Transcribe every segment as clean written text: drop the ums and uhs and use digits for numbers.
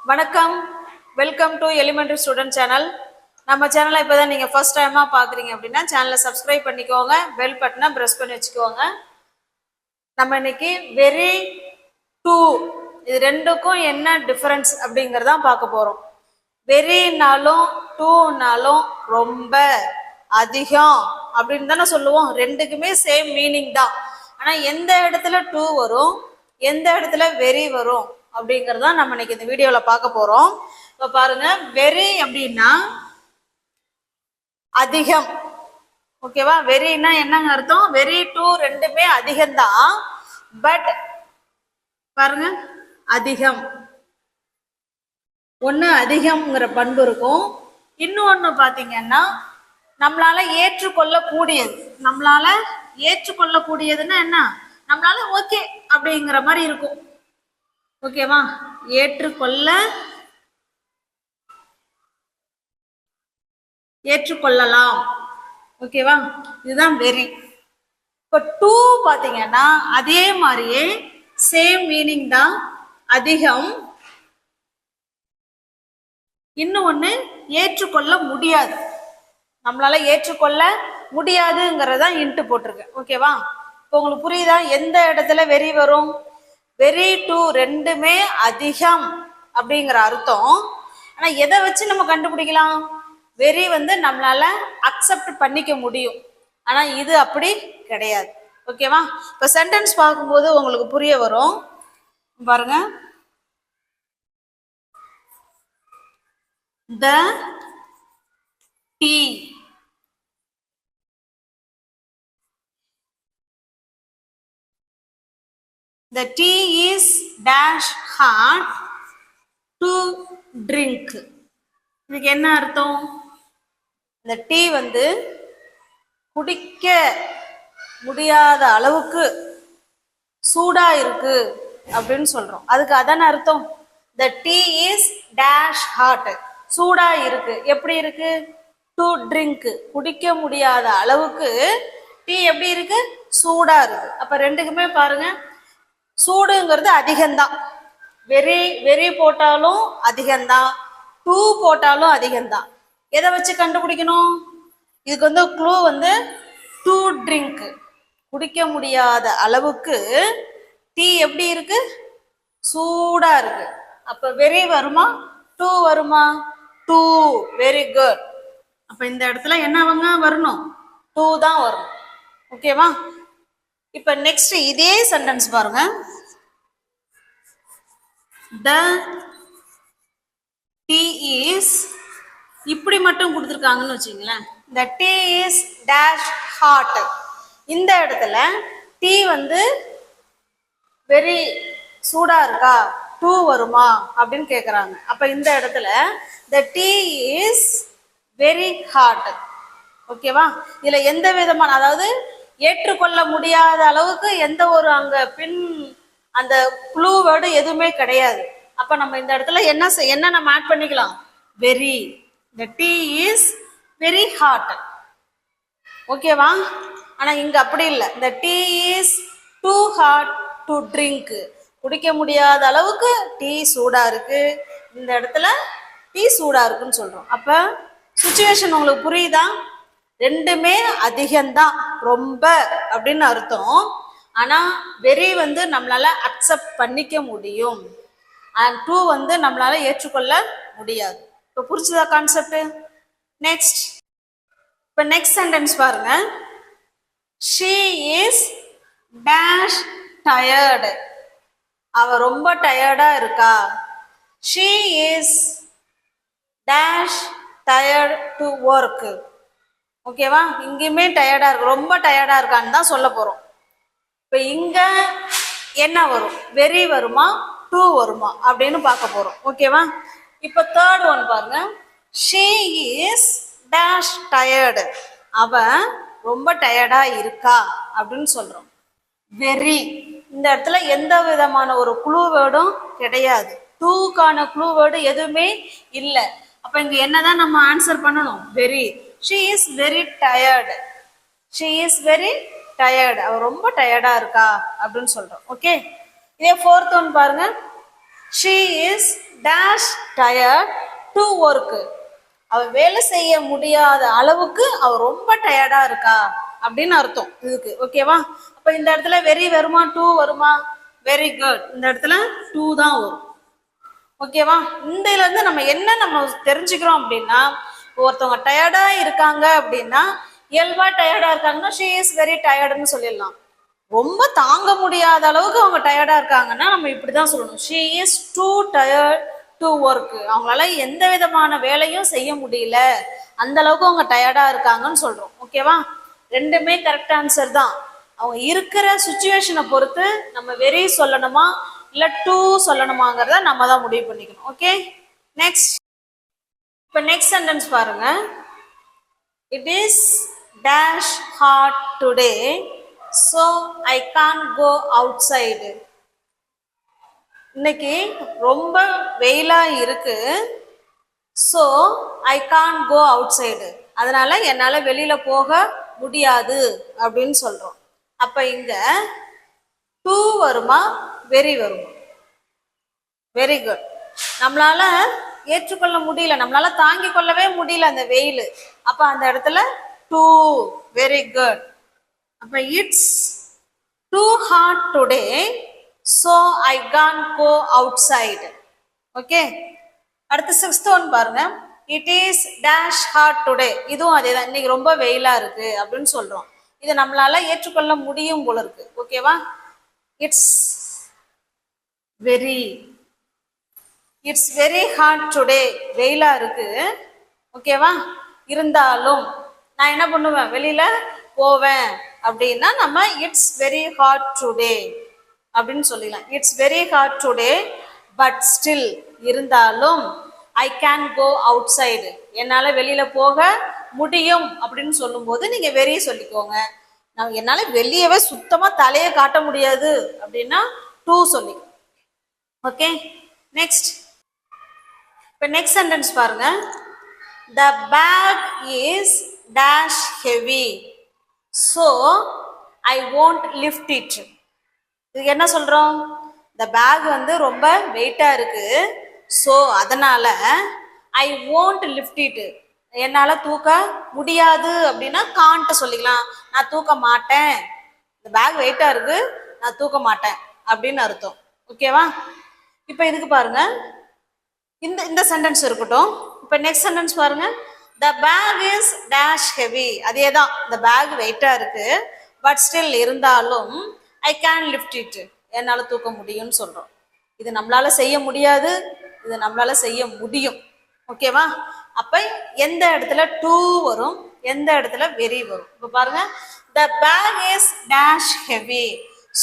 வணக்கம், welcome to elementary student channel. நம்ம சேனலை இப்போ தான் நீங்கள் ஃபர்ஸ்ட் டைமாக பார்க்குறீங்க அப்படின்னா சேனலை சப்ஸ்கிரைப் பண்ணிக்கோங்க, பெல் பட்டனை ப்ரெஸ் பண்ணி வச்சுக்கோங்க. நம்ம இன்னைக்கு வெரி டூ இது ரெண்டுக்கும் என்ன டிஃபரன்ஸ் அப்படிங்கிறதான் பார்க்க போகிறோம். வெரினாலும் டூனாலும் ரொம்ப, அதிகம் அப்படின்னு தானே சொல்லுவோம். ரெண்டுக்குமே சேம் மீனிங் தான். ஆனால் எந்த இடத்துல டூ வரும், எந்த இடத்துல வெரி வரும் அப்படிங்கறத நம்ம இன்னைக்கு இந்த வீடியோல பார்க்க போறோம். இப்ப பாருங்க, வெரி அப்படின்னா அதிகம். ஓகேவா? வெரினா என்னங்க அர்த்தம்? வெரி டூ ரெண்டுமே அதிகம்தான். பட் பாருங்க, அதிகம் ஒண்ணு அதிகம்ங்கிற பண்பு இருக்கும். இன்னொன்னு பாத்தீங்கன்னா நம்மளால ஏற்றுக்கொள்ளக்கூடியது. நம்மளால ஏற்றுக்கொள்ளக்கூடியதுன்னா என்ன? நம்மளால ஓகே அப்படிங்கிற மாதிரி இருக்கும். ஓகேவா? ஏற்றுக்கொள்ளலாம். ஓகேவா? இதுதான் வெரி. இப்போ டூ பாத்தீங்கன்னா அதே மாதிரியே சேம் மீனிங் தான், அதிகம். இன்னொன்னு ஏற்றுக்கொள்ள முடியாது. நம்மளால ஏற்றுக்கொள்ள முடியாதுங்கிறதா இன்ட்டு போட்டிருக்கேன். ஓகேவா? இப்போ உங்களுக்கு புரியுதா எந்த இடத்துல வெரி வரும்? வெரி டூ ரெண்டுமே அதிகம் அப்படிங்கிற அர்த்தம். ஆனா எதை வச்சு நம்ம கண்டுபிடிக்கலாம்? வெரி நம்மளால அக்செப்ட் பண்ணிக்க முடியும், ஆனா இது அப்படி கிடையாது. ஓகேவா? இப்ப சென்டென்ஸ் பார்க்கும்போது உங்களுக்கு புரிய வரும். பாருங்க, the tea the tea is dash hard to drink. இதுக்கு என்ன அர்த்தம்? இந்த டீ குடிக்க முடியாத அளவுக்கு சூடா இருக்கு அப்படின்னு சொல்றோம். அதுக்கு அதான அர்த்தம். the tea is dash hot, சூடா இருக்கு. எப்படி இருக்கு? to drink, குடிக்க முடியாத அளவுக்கு டீ எப்படி இருக்கு? சூடா இருக்கு. அப்ப ரெண்டுக்குமே பாருங்க, சூடுங்கிறது அதிகம்தான். வெரி வெரி போட்டாலும் அதிகம்தான், டூ போட்டாலும் அதிகம்தான். எதை வச்சு கண்டுபிடிக்கணும்? இதுக்கு க்ளூ டூ ட்ரிங்க், குடிக்க முடியாத அளவுக்கு டீ எப்படி இருக்கு? சூடா இருக்கு. அப்ப வெரி வருமா, டூ வருமா? டூ. Very good. அப்ப இந்த இடத்துல என்னவங்க வரணும்? டூ தான் வரணும். ஓகேவா? இப்ப நெக்ஸ்ட் இதே சென்டென்ஸ் பாருங்க. the tea is, இப்படி மட்டும் கொடுத்துருக்காங்கன்னு வச்சுங்களேன். the tea is dash hot. இந்த இடத்துல டீ வெரி சூடா இருக்கா, டூ வருமா அப்படின்னு கேக்குறாங்க. அப்ப இந்த இடத்துல the tea is very hot. ஓகேவா? இதுல எந்த விதமான, அதாவது ஏற்றுக்கொள்ள முடியாத அளவுக்கு எந்த ஒரு அங்க பின் அந்த க்ளூ வேர்டு எதுவுமே கிடையாது. அப்ப நம்ம இந்த இடத்துல என்ன நம்ம ஆட் பண்ணிக்கலாம்? Very. the tea is very hot. ஓகேவா? ஆனா இங்க அப்படி இல்லை. the tea is too hot to drink, குடிக்க முடியாத அளவுக்கு டீ சூடா இருக்கு. இந்த இடத்துல டீ சூடா இருக்குன்னு சொல்றோம். அப்ப சுச்சுவேஷன் உங்களுக்கு புரியுதா? ரெண்டுமே அதிகம்தான், ரொம்ப அப்படின்னு அர்த்தம். ஆனா வெரி நம்மளால அக்செப்ட் பண்ணிக்க முடியும், அண்ட் டூ நம்மளால ஏற்றுக்கொள்ள முடியாது. இப்போ புரிச்சுதா கான்செப்ட்? நெக்ஸ்ட், இப்போ நெக்ஸ்ட் சென்டென்ஸ் பாருங்க. she is dash tired, அவ ரொம்ப டயர்டா இருக்கா. she is dash tired to work. ஓகேவா? இங்கேயுமே டயர்டா இருக்கு, ரொம்ப டயர்டா இருக்கான்னு தான் சொல்ல போறோம். இப்ப இங்க என்ன வரும்? வெரி வருமா, டூ வருமா அப்படின்னு பார்க்க போறோம். ஓகேவா? இப்ப தேர்ட் ஒன் பாருங்க. she is dash tired, அவ ரொம்ப டயர்டா இருக்கா அப்படின்னு சொல்றோம். வெரி, இந்த இடத்துல எந்த விதமான ஒரு க்ளூ வேர்டும் கிடையாது. டூக்கான க்ளூ வேர்டு எதுவுமே இல்லை. அப்ப இங்க என்னதான் நம்ம ஆன்சர் பண்ணணும்? Very. she is very tired, she is very tired, அவ ரொம்ப டயர்டா இருக்கா அப்படின்னு சொல்றோம். ஓகே, இதே ஃபோர்த் ஒன் பாருங்க. she is dash tired to work. அவ வேலை செய்ய முடியாத அளவுக்கு அவ ரொம்ப டயர்டா இருக்கா அப்படின்னு அர்த்தம் இதுக்கு. ஓகேவா? அப்ப இந்த இடத்துல வெரி வருமா, டூ வருமா? Very good. இந்த இடத்துல டூ தான் வரும். ஓகேவா? இந்த இதுல இருந்து நம்ம தெரிஞ்சுக்கிறோம் அப்படின்னா, ஒருத்தவங்க டயர்டா இருக்காங்க அப்படின்னா, இயல்பா டயர்டா இருக்காங்கன்னா ஷீ இஸ் வெரி டயர்டுன்னு சொல்லிடலாம். ரொம்ப தாங்க முடியாத அளவுக்கு அவங்க டயர்டா இருக்காங்கன்னா நம்ம இப்படிதான் சொல்லணும், she is too tired to work. அவங்களால எந்த விதமான வேலையும் செய்ய முடியல, அந்த அளவுக்கு அவங்க டயர்டா இருக்காங்கன்னு சொல்றோம். ஓகேவா? ரெண்டுமே கரெக்ட் ஆன்சர் தான். அவங்க இருக்கிற சுச்சுவேஷனை பொறுத்து நம்ம வெரி சொல்லணுமா இல்ல டூ சொல்லணுமாங்கிறத நம்ம தான் முடிவு பண்ணிக்கணும். Okay, next. இப்ப நெக்ஸ்ட் சென்டென்ஸ் பாருங்க. It is dash hot today so I Khan go outside. இன்னைக்கு ரொம்ப வெயிலா இருக்கு, so I Khan go outside, அதனால என்னால வெளியில போக முடியாது அப்படின்னு சொல்றோம். அப்ப இங்க டூ வருமா வெரி வருமா? Very good. நம்மளால ஏற்றுக்கொள்ள முடியல, நம்மளால தாங்கி கொள்ளவே முடியல அந்த வெயில். அப்ப அந்த இடத்துல டூ. Very good. அப்ப it's too hot today so I Khan go outside. Okay, அடுத்து சிக்ஸ்த் ஒன் பாருங்க. It is dash hot today. இதுவும் அதே தான், இன்னைக்கு ரொம்ப வெயிலா இருக்கு அப்படின்னு சொல்றோம். இது நம்மளால ஏற்றுக்கொள்ள முடியும் போல இருக்கு. ஓகேவா? It's very hot today. வெயிலா இருக்கு. ஓகேவா? இருந்தாலும் நான் என்ன பண்ணுவேன், வெளியில போவேன் அப்படின்னா நம்ம இட்ஸ் வெரி ஹாட் டுடே அப்படின்னு சொல்லிடலாம். It's very hot today but still, இருந்தாலும் I can go outside, என்னால் வெளியில போக முடியும் அப்படின்னு சொல்லும்போது நீங்க வெரி சொல்லிக்கோங்க. நான் என்னால் வெளியவே சுத்தமாக தலையை காட்ட முடியாது அப்படின்னா டூ சொல்லிக்கோ. Okay, next. இப்போ நெக்ஸ்ட் சென்டென்ஸ் பாருங்க. The bag is dash heavy so I won't lift it. இதுக்கு என்ன சொல்றோம்? இந்த பேக் வந்து ரொம்ப வெயிட்டா இருக்கு, ஸோ அதனால ஐ won't lift it, என்னால தூக்க முடியாது அப்படின்னா காண்ட் சொல்லிக்கலாம். நான் தூக்க மாட்டேன், இந்த பேக் வெயிட்டா இருக்கு, நான் தூக்க மாட்டேன் அப்படின்னு அர்த்தம். ஓகேவா? இப்போ இதுக்கு பாருங்க, இந்த சென்டென்ஸ் இருக்கட்டும். இப்போ நெக்ஸ்ட் சென்டென்ஸ் பாருங்க. The bag is dash heavy. அதே தான், இந்த பேக் வெயிட்டா இருக்கு பட் ஸ்டில், இருந்தாலும் ஐ கேன் லிஃப்ட் இட், என்னால் தூக்க முடியும்னு சொல்றோம். இது நம்மளால செய்ய முடியாது, இது நம்மளால செய்ய முடியும். ஓகேவா? அப்ப எந்த இடத்துல டூ வரும், எந்த இடத்துல வெரி வரும்? இப்ப பாருங்க. The bag is dash heavy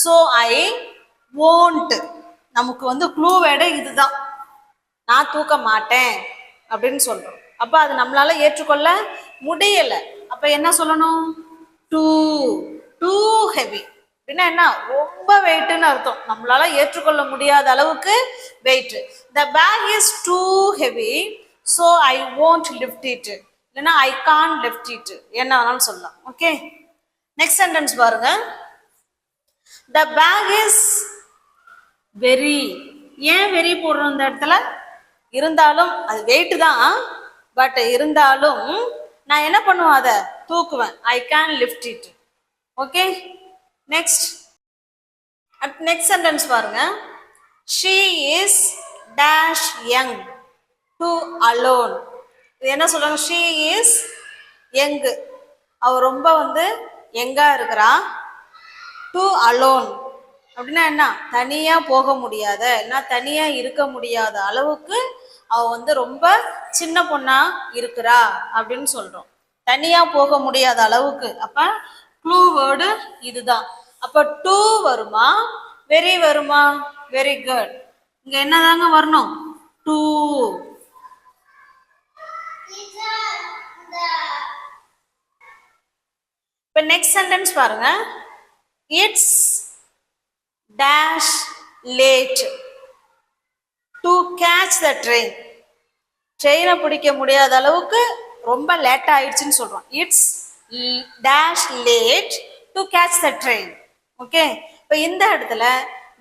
so I won't. நமக்கு வந்து க்ளூ வேர்டு இதுதான், நான் தூக்க மாட்டேன் அப்படின்னு சொல்றோம். அப்ப அது நம்மளால ஏற்றுக்கொள்ள முடியல. அப்ப என்ன சொல்லணும்? டூ. டூ ஹெவி அப்படின்னா என்ன? ரொம்ப வெயிட்னு அர்த்தம். நம்மளால ஏற்றுக்கொள்ள முடியாத அளவுக்கு weight. The bag is too heavy so I won't lift it, இல்லைன்னா ஐ can't lift it, என்ன வேணாலும் சொல்லலாம். ஓகே, நெக்ஸ்ட் சென்டென்ஸ் பாருங்க. The bag is very. ஏன் வெரி போடுறோம் இந்த இடத்துல? இருந்தாலும் அது வெயிட் தான், பட் இருந்தாலும் நான் என்ன பண்ணுவேன், அதை தூக்குவேன். I can lift it. Okay, next. Next sentence பாருங்க. She is dash young to alone. இது என்ன சொல்றாங்க? ஷீ இஸ் யங், அவ ரொம்ப வந்து யங்கா இருக்கிறா. டு அலோன் அப்படின்னா என்ன? தனியா போக முடியாத, என்ன தனியா இருக்க முடியாத அளவுக்கு அவ வந்து ரொம்ப சின்ன பொண்ணா இருக்கிறா அப்படின்னு சொல்றோம். தனியா போக முடியாத அளவுக்கு. அப்ப க்ளூ வேர்டு இதுதான். அப்ப டூ வருமா வெரி வருமா? Very good. இங்க என்னதாங்க வரணும்? டூ. இப்ப நெக்ஸ்ட் சென்டென்ஸ் பாருங்க. It's dash late to catch the train. ட்ரெயினை பிடிக்க முடியாத அளவுக்கு ரொம்ப லேட் ஆயிடுச்சுன்னு சொல்றோம். It's dash late to catch the train. Okay, இப்போ இந்த இடத்துல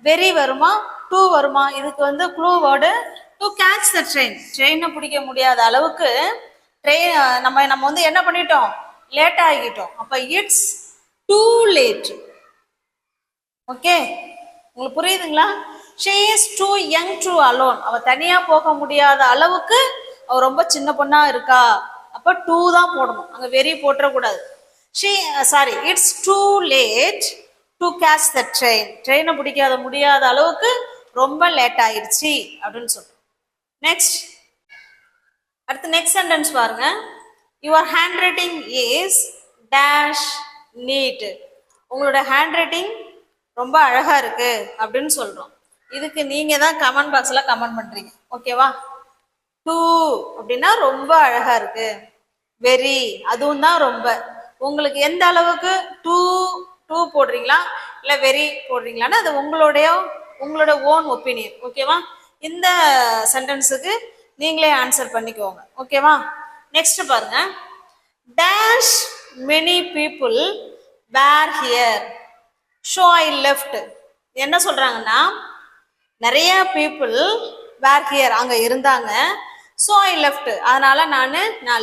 வெரி வருமா டூ வருமா? இதுக்கு வந்து clue word to catch the train. ட்ரெயினை பிடிக்க முடியாத அளவுக்கு ட்ரெயின் நம்ம வந்து என்ன பண்ணிட்டோம்? லேட் ஆகிட்டோம். அப்போ இட்ஸ் டூ லேட். ஓகே, உங்களுக்கு புரியுதுங்களா? She is too young to alone. அவ தனியா போக முடியாத அளவுக்கு அவ ரொம்ப சின்ன பொண்ணா இருக்கா. அப்ப டூ தான் போடணும், அங்க வெரி போட்டுறக்கூடாது. It's too late to catch the train. ட்ரெயினை பிடிக்காத முடியாத அளவுக்கு ரொம்ப லேட் ஆயிடுச்சு அப்படின்னு சொல்றோம். நெக்ஸ்ட், அடுத்து நெக்ஸ்ட் சென்டென்ஸ் பாருங்க. Your handwriting is dash neat. உங்களோட ஹேண்ட் ரைட்டிங் ரொம்ப அழகா இருக்கு அப்படின்னு சொல்றோம். இதுக்கு நீங்க தான் கமெண்ட் பாக்ஸ்ல கமெண்ட் பண்றீங்க. ஓகேவா? டூ அப்படின்னா ரொம்ப அழகா இருக்கு, வெரி அதுவும் தான் ரொம்ப. உங்களுக்கு எந்த அளவுக்கு டூ டூ போடுறீங்களா இல்ல வெரி போடுறீங்களான்னு அது உங்களோட ஓன் ஒப்பீனியன். ஓகேவா? இந்த சென்டென்ஸுக்கு நீங்களே ஆன்சர் பண்ணிக்கோங்க. ஓகேவா? நெக்ஸ்ட் பாருங்க. Dash many people were here so I left. என்ன சொல்றாங்கன்னா, நிறைய பீப்புள் வேர் ஹியர் அங்க இருந்தாங்க, ஸோ ஐ லெஃப்ட் அதனால நான்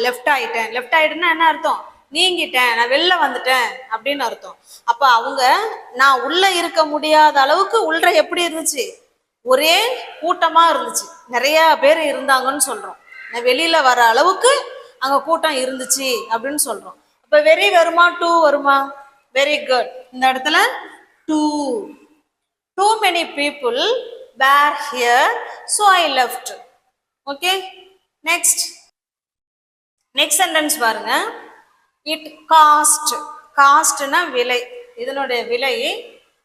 லெஃப்ட் ஆயிட்டேன். லெஃப்ட் ஆயிட்டேன்னா என்ன அர்த்தம்? நீங்கிட்டேன், நான் வெளில வந்துட்டேன் அப்படின்னு அர்த்தம். அப்ப அவங்க நான் உள்ள இருக்க முடியாத அளவுக்கு உள்ள எப்படி இருந்துச்சு? ஒரே கூட்டமா இருந்துச்சு, நிறைய பேர் இருந்தாங்கன்னு சொல்றோம். நான் வெளியில வர அளவுக்கு அங்க கூட்டம் இருந்துச்சு அப்படின்னு சொல்றோம். அப்ப வெரி வருமா டூ வருமா? Very good. இந்த இடத்துல two. Too many people were here, so I left. Okay, next sentence பாருங்க. It cost. காஸ்ட்னா விலை. இதனுடைய விலை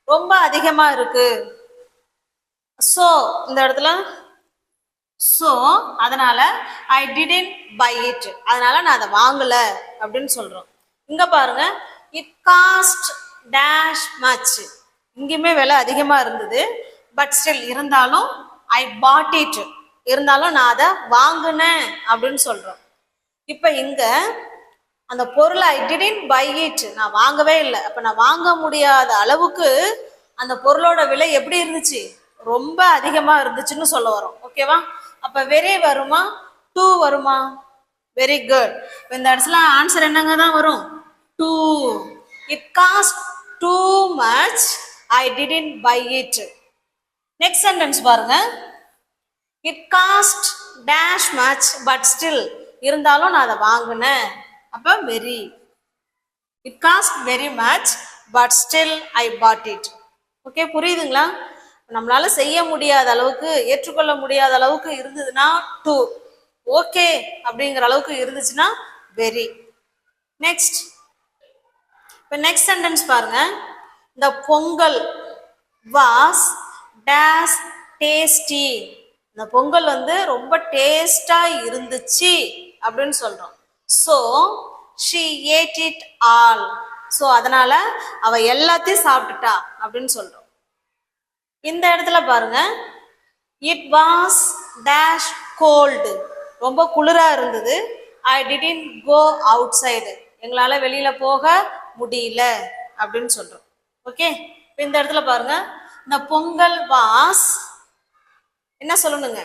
ரொம்ப அதிகமா இருக்கு. So இந்த இடத்துல so அதனால I didn't buy it. அதனால நான் அதை வாங்கல அப்படின்னு சொல்றோம். இங்க பாருங்க, it cost dash much. இங்கேயுமே விலை அதிகமா இருந்தது, பட் ஸ்டில் இருந்தாலும் ஐ பாட் இட், இருந்தாலும் நான் அதை வாங்கினேன் அப்படின்னு சொல்றோம். இப்ப இங்க அந்த பொருளை ஐ டிடன்ட் பை இட், நான் வாங்கவே இல்லை. அப்ப நான் வாங்க முடியாத அளவுக்கு அந்த பொருளோட விலை எப்படி இருந்துச்சு? ரொம்ப அதிகமா இருந்துச்சுன்னு சொல்ல வரோம். ஓகேவா? அப்ப வெரி வருமா டூ வருமா? Very good. இந்த இடத்துல ஆன்சர் என்னங்க தான் வரும்? Too. It cost too much, I didn't buy it. Next sentence பாருங்க. It cost dash much but still, இருந்தாலும் நான் அதை வாங்கினேன். அப்ப very. It cost very much but still I bought it. Okay, புரியுதுங்களா? நம்மளால செய்ய முடியாத அளவுக்கு, ஏற்றுக்கொள்ள முடியாத அளவுக்கு இருந்ததுன்னா டூ, ஓகே அப்படிங்கிற அளவுக்கு இருந்துச்சுன்னா very. நெக்ஸ்ட், இப்போ நெக்ஸ்ட் சென்டென்ஸ் பாருங்க. The Pongal was dash tasty. இந்த பொங்கல் வந்து ரொம்ப டேஸ்டா இருந்துச்சு அப்படின்னு சொல்றோம். So she ate it all. So அதனால அவ எல்லாத்தையும் சாப்பிட்டுட்டா அப்படின்னு சொல்றோம். இந்த இடத்துல பாருங்க, it was dash cold. ரொம்ப குளிரா இருந்தது. I didn't go outside. எங்களால வெளியில போக முடியல அப்படின்னு சொல்றோம். ஓகே, இந்த இடத்துல பாருங்க, இந்த பொங்கல் வாஸ் என்ன சொல்லணுங்க?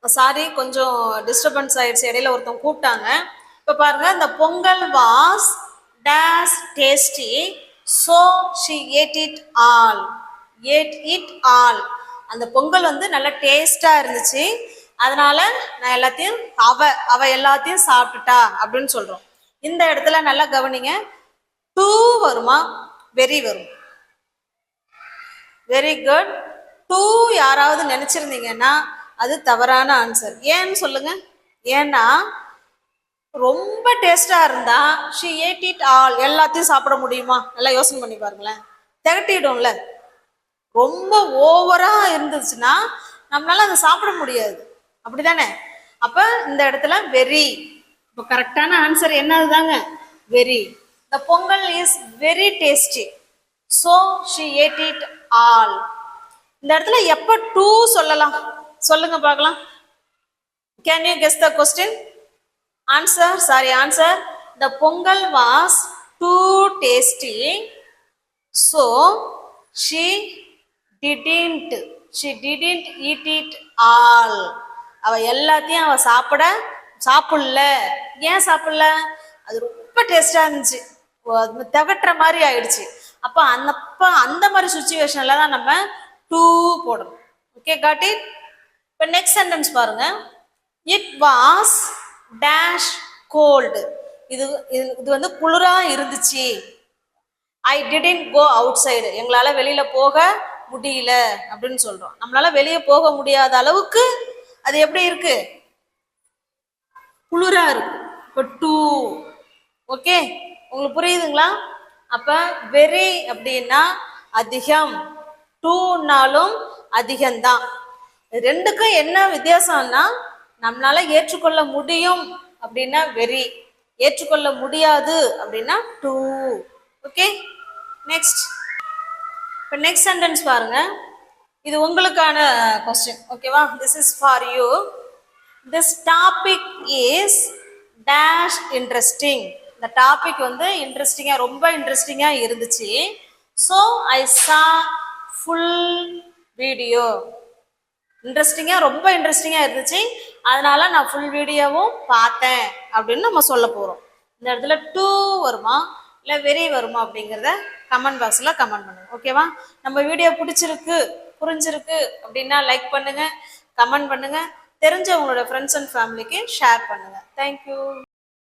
சாரி, கொஞ்சம் டிஸ்டர்பன்ஸ் ஆயிடுச்சு, இடையில ஒருத்தவங்க கூப்பிட்டாங்க. இப்ப பாருங்க, இந்த பொங்கல் வாஸ் டேஸ் tasty, so she ate it all. Ate it all. அந்த பொங்கல் வந்து நல்ல டேஸ்டா இருந்துச்சு, அதனால நான் எல்லாத்தையும் அவ எல்லாத்தையும் சாப்பிட்டுட்டா அப்படின்னு சொல்றோம். இந்த இடத்துல நல்லா கவனிங்க, டூ வருமா வெரி வரும்? Very good. டூ யாராவது நினைச்சிருந்தீங்கன்னா அது தவறான ஆன்சர். ஏன்னு சொல்லுங்க. ஏன்னா ரொம்ப டேஸ்டா இருந்தா she ate it all, எல்லாத்தையும் சாப்பிட முடியுமா? நல்லா யோசனை பண்ணி பாருங்களேன், திகட்டிடும்ல. ரொம்ப ஓவரா இருந்துச்சுன்னா நம்மளால அதை சாப்பிட முடியாது, அப்படிதானே? அப்ப இந்த இடத்துல வெரி. இப்போ கரெக்டான ஆன்சர் என்னதுதாங்க? Very. The Pongal is very tasty, so she ate it all. இந்த இடத்துல எப்ப டூ சொல்லலாம் சொல்லுங்க பார்க்கலாம். Can you guess the question? Answer. The Pongal was too tasty, so she didn't eat it all. அவ எல்லாத்தையும் அவ சாப்பிடல. ஏன் சாப்பிடல? அது ரொம்ப டேஸ்டா இருந்துச்சு, திகட்டுற மாதிரி ஆயிடுச்சு. அப்ப அந்த மாதிரி சுச்சுவேஷன்ல தான் நம்ம டு போடணும். Okay, got it? இப்ப நெக்ஸ்ட் சென்டென்ஸ் பாருங்க. It was dash cold. இது இது வந்து குளிரா இருந்துச்சு. I didn't go outside. எங்களால வெளியில போக முடியல அப்படின்னு சொல்றோம். நம்மளால வெளியே போக முடியாத அளவுக்கு அது எப்படி இருக்கு? குளிரா இருக்கு. இப்போ டூ. ஓகே, உங்களுக்கு புரியுதுங்களா? அப்ப வெரி அப்படின்னா அதிகம், டூனாலும் அதிகம்தான். ரெண்டுக்கும் என்ன வித்தியாசம்னா, நம்மளால ஏற்றுக்கொள்ள முடியும் அப்படின்னா வெரி, ஏற்றுக்கொள்ள முடியாது அப்படின்னா டூ. Okay, next. இப்போ நெக்ஸ்ட் சென்டென்ஸ் பாருங்க. இது உங்களுக்கான கொஸ்டின். ஓகேவா? This is for you. This topic is dash interesting. இந்த டாபிக் வந்து இன்ட்ரெஸ்டிங்கா, ரொம்ப இன்ட்ரெஸ்டிங்கா இருந்துச்சு. ஸோ ஐ சா ஃபுல் வீடியோ. இன்ட்ரெஸ்டிங்கா, ரொம்ப இன்ட்ரெஸ்டிங்கா இருந்துச்சு, அதனால நான் ஃபுல் வீடியோவும் பார்த்தேன் அப்படின்னு நம்ம சொல்ல போறோம். இந்த இடத்துல டூ வருமா இல்லை வெரி வருமா அப்படிங்கிறத கமெண்ட் பாக்ஸில் கமெண்ட் பண்ணுங்க. ஓகேவா? நம்ம வீடியோ பிடிச்சிருக்கு, புரிஞ்சிருக்கு அப்படின்னா லைக் பண்ணுங்க, கமெண்ட் பண்ணுங்க, தெரிஞ்சவங்களோட ஃப்ரெண்ட்ஸ் அண்ட் ஃபேமிலிக்கு ஷேர் பண்ணுங்க. தேங்க்யூ.